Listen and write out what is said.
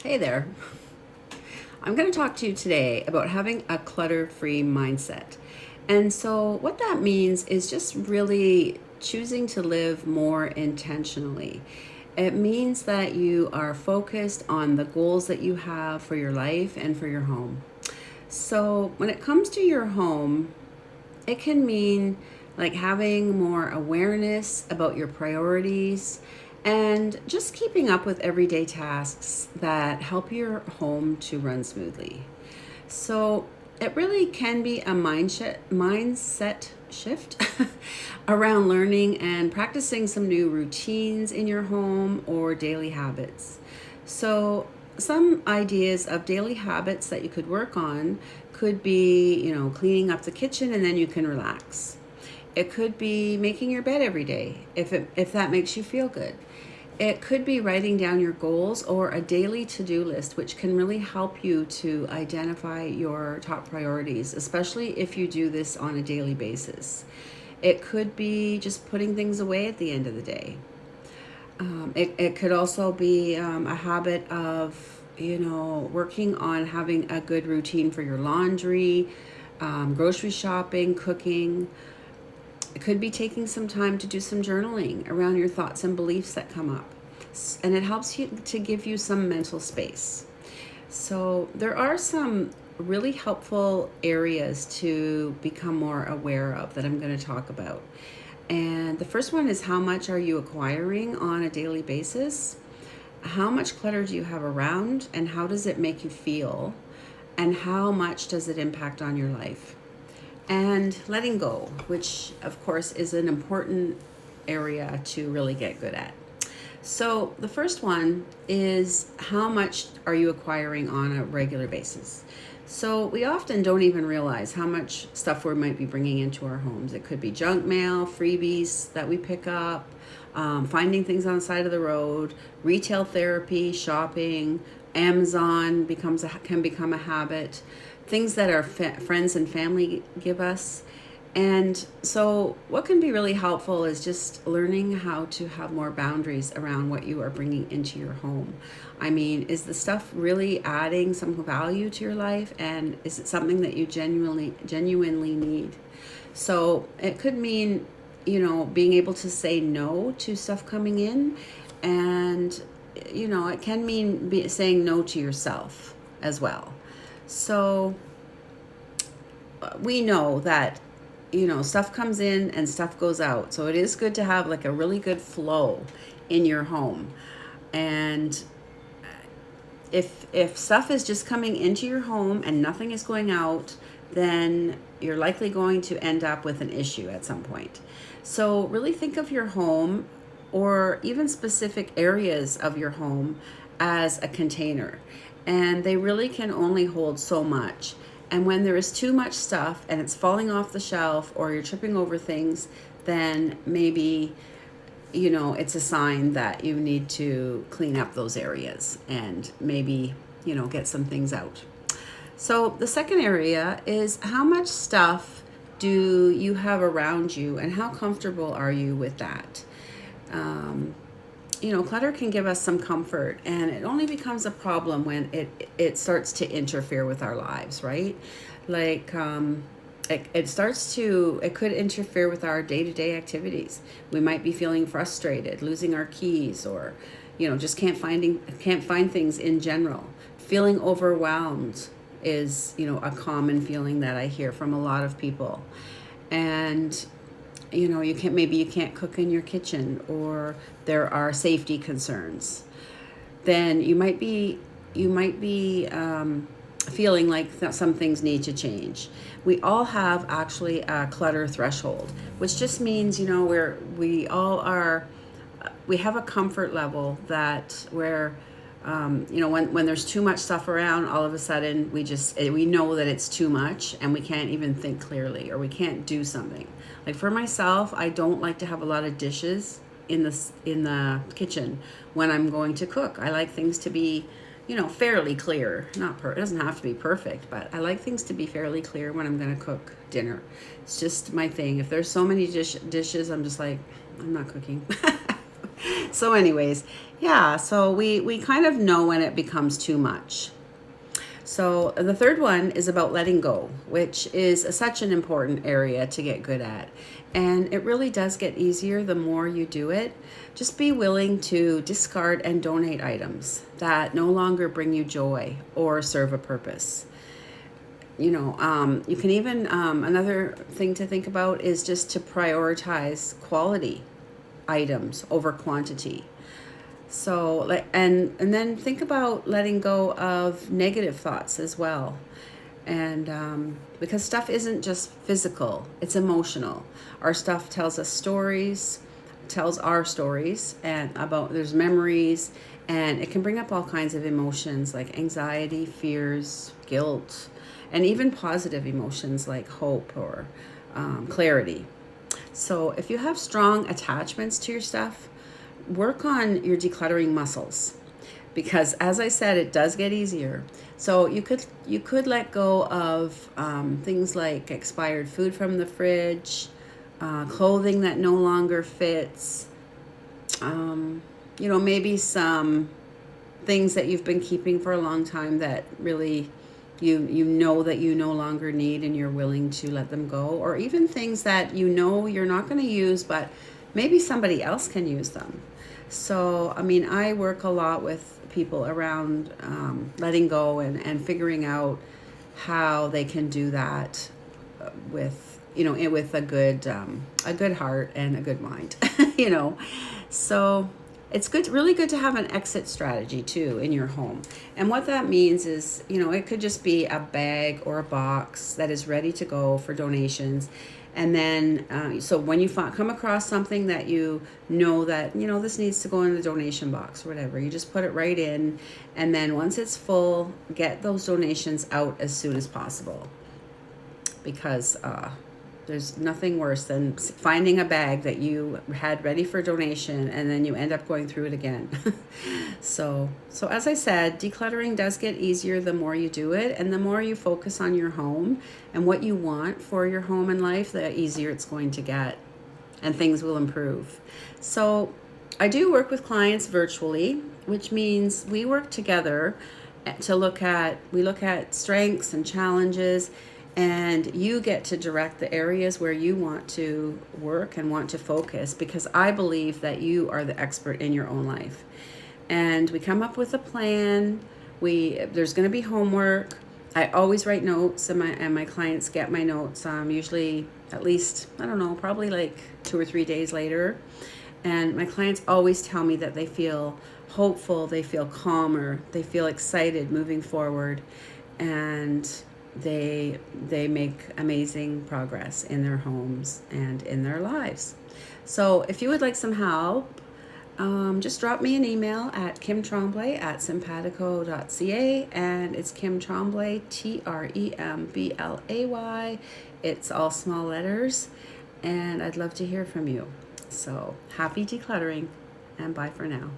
Hey there. I'm going to talk to you today about having a clutter-free mindset. And so, what that means is just really choosing to live more intentionally. It means that you are focused on the goals that you have for your life and for your home. So, when it comes to your home, it can mean like having more awareness about your priorities and just keeping up with everyday tasks that help your home to run smoothly. So it really can be a mindset shift around learning and practicing some new routines in your home or daily habits. So some ideas of daily habits that you could work on could be, cleaning up the kitchen and then you can relax. It could be making your bed every day if that makes you feel good. It could be writing down your goals or a daily to-do list, which can really help you to identify your top priorities, especially if you do this on a daily basis. It could be just putting things away at the end of the day. It could also be a habit of, working on having a good routine for your laundry, grocery shopping, cooking. It could be taking some time to do some journaling around your thoughts and beliefs that come up. And it helps you to give you some mental space. So there are some really helpful areas to become more aware of that I'm going to talk about. And the first one is, how much are you acquiring on a daily basis? How much clutter do you have around, and how does it make you feel? And how much does it impact on your life? And letting go, which of course is an important area to really get good at. So the first one is, how much are you acquiring on a regular basis? So we often don't even realize how much stuff we might be bringing into our homes. It could be junk mail, freebies that we pick up, finding things on the side of the road, retail therapy, shopping, Amazon can become a habit, things that our friends and family give us. And so, what can be really helpful is just learning how to have more boundaries around what you are bringing into your home. I mean, is the stuff really adding some value to your life, and is it something that you genuinely need? So, it could mean, being able to say no to stuff coming in, and it can mean saying no to yourself as well. So, we know that stuff comes in and stuff goes out, so it is good to have like a really good flow in your home. And if stuff is just coming into your home and nothing is going out, then you're likely going to end up with an issue at some point. So really think of your home, or even specific areas of your home, as a container, and they really can only hold so much. And when there is too much stuff and it's falling off the shelf, or you're tripping over things, then maybe, it's a sign that you need to clean up those areas and maybe, get some things out. So the second area is, how much stuff do you have around you, and how comfortable are you with that? Clutter can give us some comfort, and it only becomes a problem when it starts to interfere with our lives, right? Like, it could interfere with our day-to-day activities. We might be feeling frustrated, losing our keys, or, just can't find things in general. Feeling overwhelmed is, a common feeling that I hear from a lot of people. And you can't cook in your kitchen, or there are safety concerns. Then you might be feeling like some things need to change. We all have actually a clutter threshold, which just means we have a comfort level that where when there's too much stuff around, all of a sudden we know that it's too much, and we can't even think clearly, or we can't do something. Like for myself, I don't like to have a lot of dishes in the kitchen when I'm going to cook. I like things to be, fairly clear. It doesn't have to be perfect, but I like things to be fairly clear when I'm going to cook dinner. It's just my thing. If there's so many dishes, I'm just like, I'm not cooking. So anyways, yeah, so we kind of know when it becomes too much. So the third one is about letting go, which is such an important area to get good at. And it really does get easier the more you do it. Just be willing to discard and donate items that no longer bring you joy or serve a purpose. You can even, another thing to think about is just to prioritize quality items over quantity. So, and then think about letting go of negative thoughts as well. And because stuff isn't just physical, it's emotional. Our stuff tells us stories, tells our stories, and about there's memories, and it can bring up all kinds of emotions like anxiety, fears, guilt, and even positive emotions like hope or clarity. So, if you have strong attachments to your stuff, work on your decluttering muscles because, as I said, it does get easier. So you could let go of things like expired food from the fridge, clothing that no longer fits, maybe some things that you've been keeping for a long time that really you know that you no longer need and you're willing to let them go, or even things that you know you're not going to use but maybe somebody else can use them. So I mean, I work a lot with people around letting go and figuring out how they can do that with with a good heart and a good mind. you know so it's good, really good to have an exit strategy too in your home. And what that means is, it could just be a bag or a box that is ready to go for donations. And then, so when you come across something that that, this needs to go in the donation box or whatever, you just put it right in. And then once it's full, get those donations out as soon as possible. Because there's nothing worse than finding a bag that you had ready for donation and then you end up going through it again. So as I said, decluttering does get easier the more you do it, and the more you focus on your home and what you want for your home and life, the easier it's going to get and things will improve. So I do work with clients virtually, which means we work together to look at strengths and challenges, and you get to direct the areas where you want to work and want to focus, because I believe that you are the expert in your own life. And we come up with a plan. There's going to be homework. I always write notes, and my clients get my notes usually at least, I don't know, probably like 2 or 3 days later. And my clients always tell me that they feel hopeful, they feel calmer, they feel excited moving forward, and they make amazing progress in their homes and in their lives. So if you would like some help, just drop me an email at kimtremblay@simpatico.ca, and it's Kim Tremblay, Tremblay. It's all small letters, and I'd love to hear from you. So happy decluttering, and bye for now.